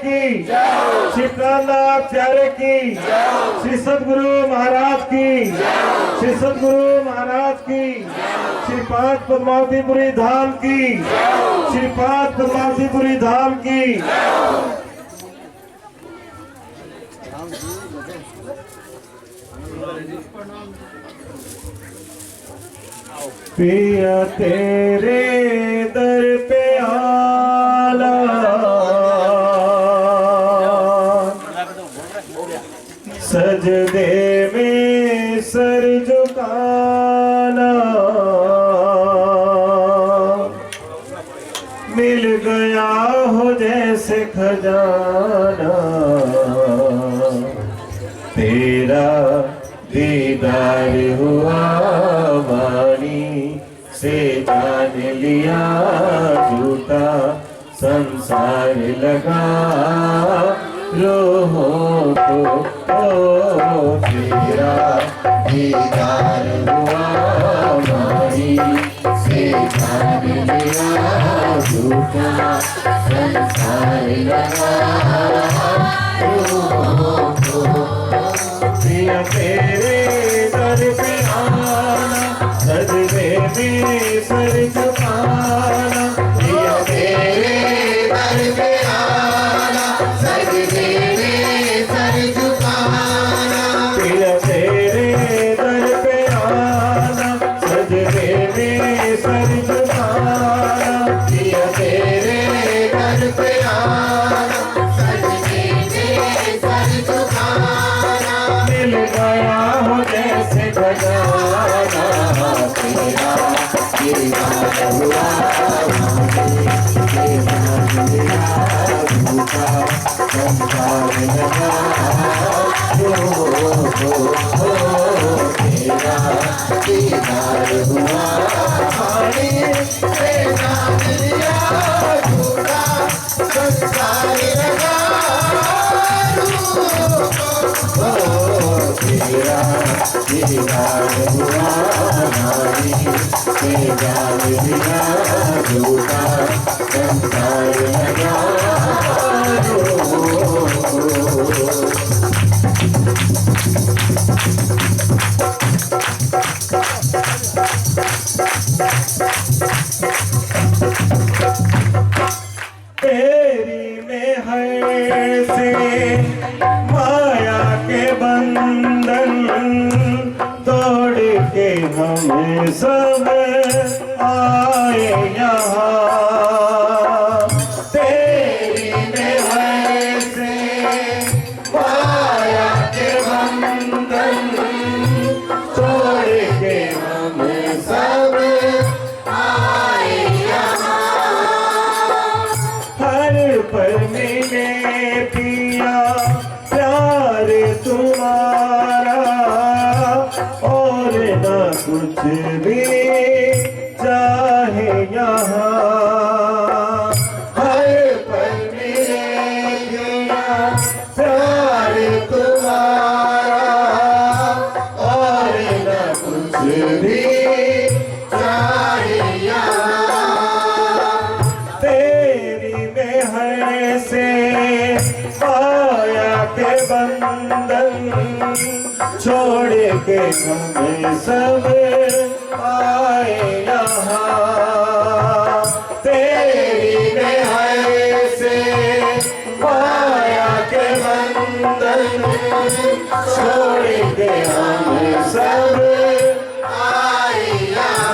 की, श्री प्राणनाथ प्यारे की, श्री सद्गुरु महाराज की, श्री सद्गुरु महाराज की, श्री पांच पद्मावतीपुरी धाम की, श्री पांच पद्मावतीपुरी धाम की। पिया तेरे दर पे आला, सजदे में सर झुकाना, मिल गया हो जैसे खजाना, तेरा दीदार हुआ वाणी से, जान लिया झूठा संसार लगा रोहों को। तेरा दीदार हुआ वाणी से, जान लिया झूठा संसार लगा रोहों को। पिया तेरे दर पे आना, सजदे में सर झुकाना, पिया तेरे दर पे आना, सजदे में सर झुकाना, पिया तेरे दर पे आना, सजदे में सर झुकाना, पिया तेरे दर पे आना, सजदे में सर झुकाना, मिल गया हो जैसे खजाना, तेरा दीदार हुआ तेरा मिला झूठा संसार लगा तेरा दीदार हुआ तेरा मिला झूठा संसार लगा तेरा दीदार हुआ तेरा मिला झूठा संसार लगा। तेरी में है से माया के बंधन, तोड़ के हम सब आए यहाँ। तेरी में है से माया के बंधन, तोड़ के हम सब आए यहाँ। हर पल मिले पिया प्यार तुम्हारा, और न कुछ भी चाहे यहाँ। हर पल मिले पिया प्यार तुम्हारा, और न कुछ भी चाहे यहाँ। तेरी में है से माया के बंधन, छोड़ के हम सब आए यहाँ। तेरी में है से माया के बंधन, छोड़ के हम सब आए यहाँ।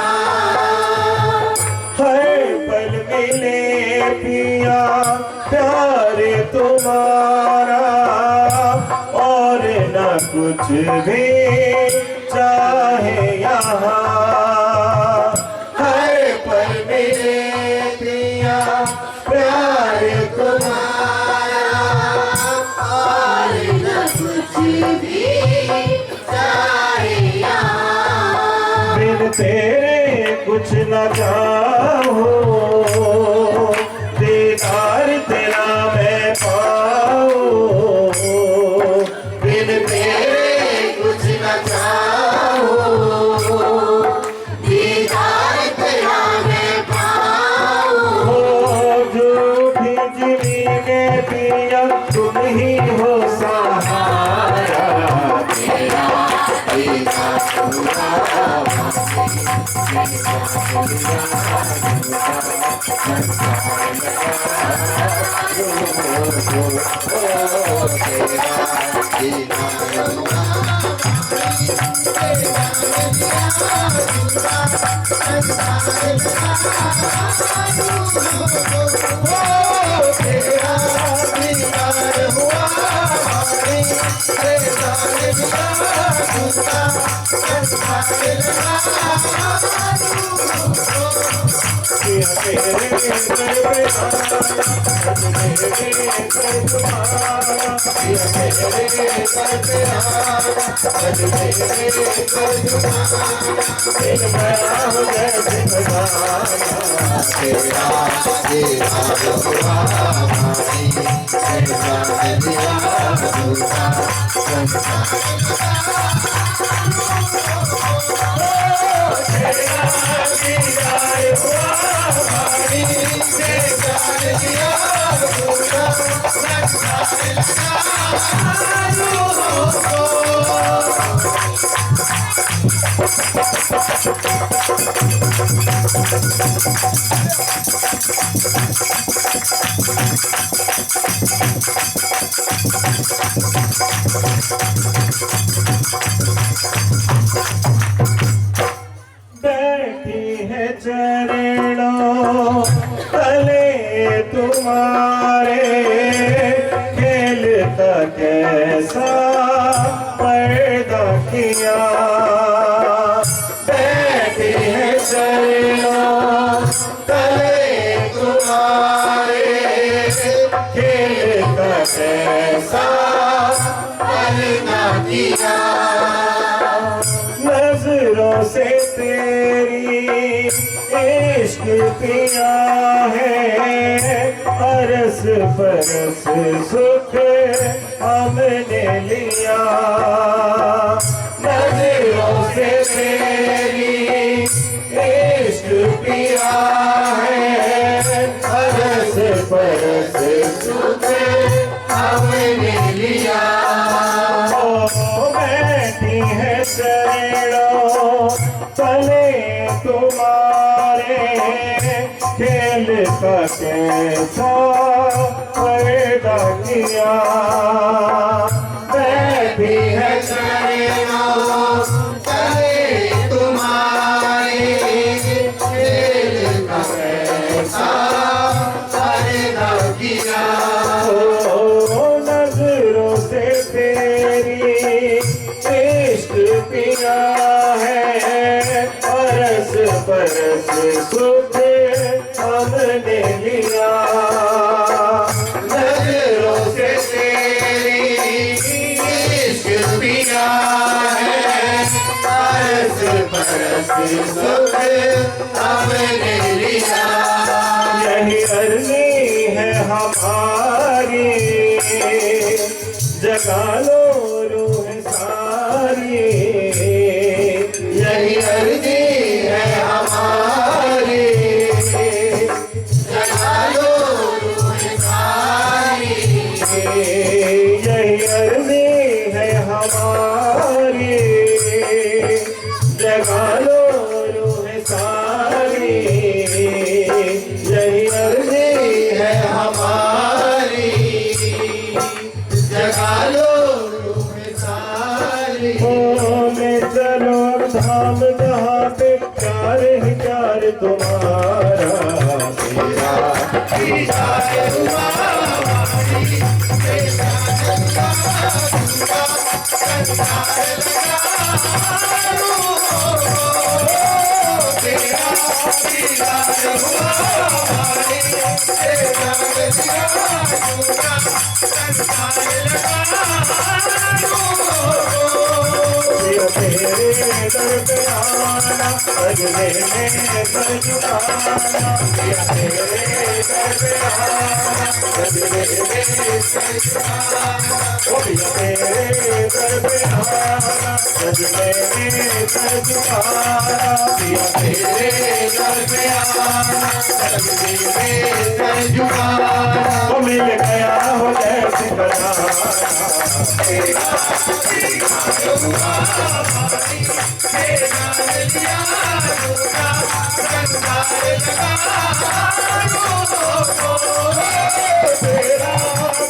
हर पल मिले पिया प्यार तुम्हारा, और न कुछ भी चाहे यहाँ। हर पल मिले पिया प्यार तुम्हारा, और न कुछ भी चाहे यहाँ। बिन तेरे कुछ न चाहो, दीदार तेरा मैं पाऊं। बिन तेरे कुछ न चाहो, दीदार तेरा मैं पाऊं। जो भी ज़मीन पे मैया तुम ही हो सहारा तेरा तेरा बैठी है चरणों तले तुम्हारे खेलता कैसा पर्दा किया बैठी है चरणों तले तुम्हारे खेलता कैसा पर्दा किया नजरों से तेरी इश्क पिया है परस परस सुख हमने लिया नजरों से तेरी इश्क पिया है परस परस सुख हमने लिया बैठी है चरणों तले तुम्हारे खेल का कैसा पैदा किया बैठी है चरणों तले तुम्हारे खेल का कैसा पैदा किया नजरों से तेरी इश्क पिया है परस परस सुख हमने लिया नजरों से तेरी इश्क पिया है परस परस सुख हमने लिया यही अर्जी है हमारी जगा लो रूह सारी यही अर्जी है हमारी जगा लो रूह सारी यही अर्जी है हमारी जगा लो रूह सारी यही अर्जी है हमारी जगा लो में चलो धाम जहाँ पे प्यार ही प्यार तुम्हारा तेरा तेरे दर पे आना अगले में कर चुकाना तेरे दर पे आना अगले में कर चुकाना तेरे दर पे आना सजने में सजवारा पिया तेरे दर पे आना सजने में सजवाना वो मिल गया हो जैसे बनाना तेरा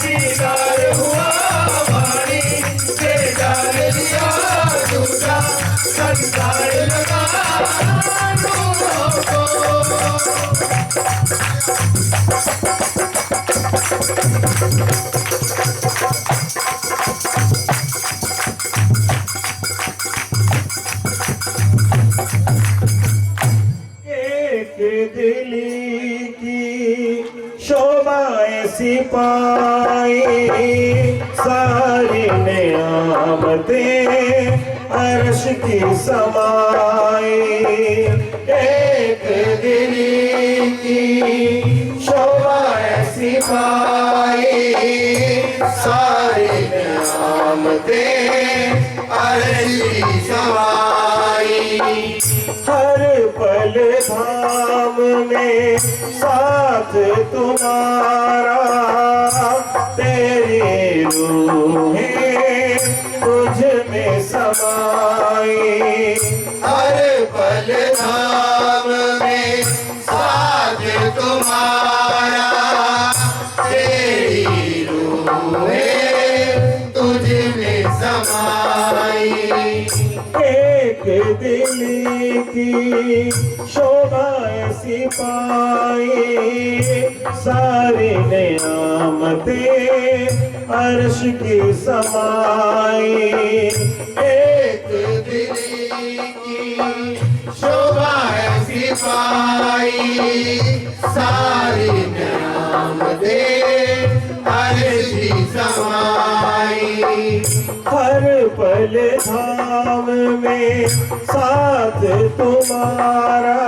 दीदार हुआ वाणी तेरा लिया दूसरा संसार लगा दिली की शोभा ऐसी पाई सारी नियामते अर्श की समाई एक दिली की शोभा ऐसी पाई सारी नियामते अर्शी समाई हर पल धाम में साथ तुम्हारा तेरी रूहें तुझ में समाई हर पल धाम में साथ तुम्हारा तेरी रूहें तुझ में समाई एक दिल की शोभा ऐसी पाई सारी नियामते अर्श की समाई एक दिल की शोभा ऐसी पाई सारी नियामते अर्शी समाई हर पल धाम में साथ तुम्हारा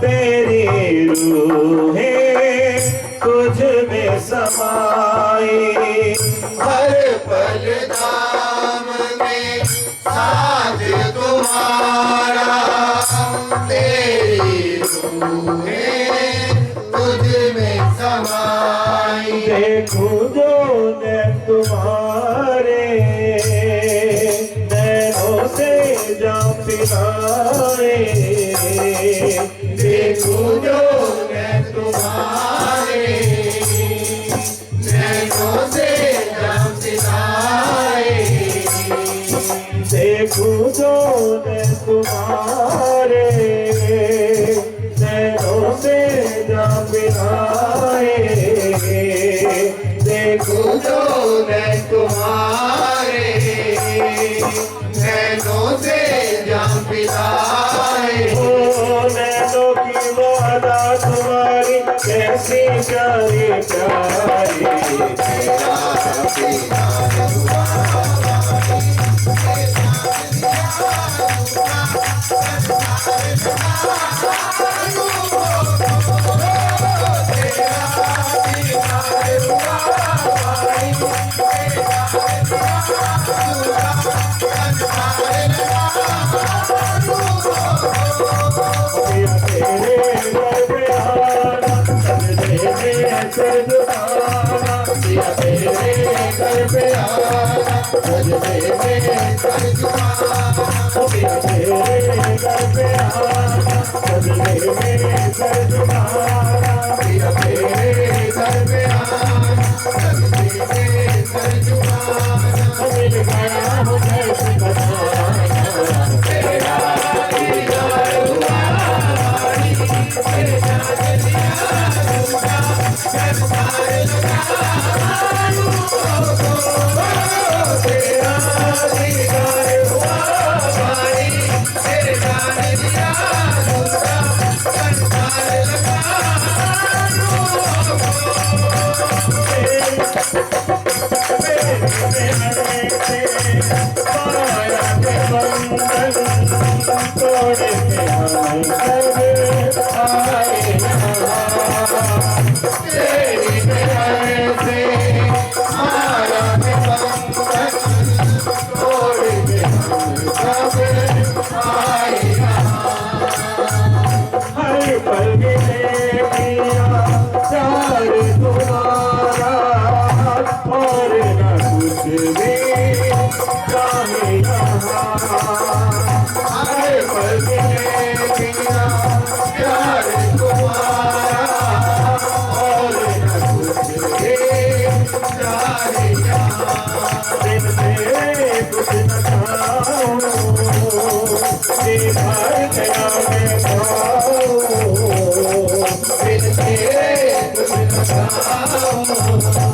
तेरी रूहें तुझ में समाई हर पल धाम में साथ तुम्हारा तेरी रूहें तुझ में समाई देखूं जो मैं तुम्हारे नैनों से जाऊं पिलाए देखूं जो मैं तुम्हारे नैनों से जाम सिलाए देखूं जो मैं तुम्हारे नैनों से जाऊं पिलाए देखूं जो मैं तुम्हारे नैनों से जाम पिलाए नैनों की वो अदा तुम्हारी कैसी प्यारी प्यारी तेरा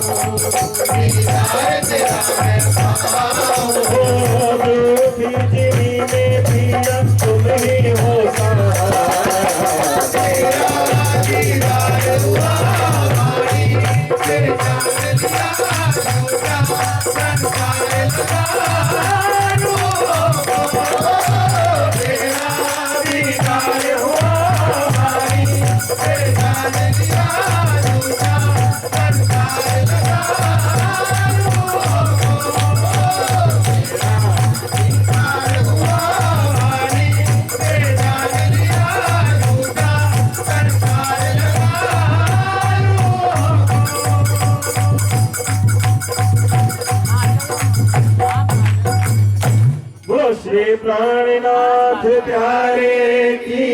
दीदार तेरा मैं पाऊं हो दुखी जिनी में भी अब तुम ही हो सहारा। तेरा दीदार हुआ भाई तेरे जान दिया झूठा संसार लगा तेरा दीदार हुआ भाई तेरे जान दिया झूठा संसार लगा दीदार हुआ भाई तेरे जान दिया झूठा संसार लगा बोलो श्री प्राणनाथ प्यारे की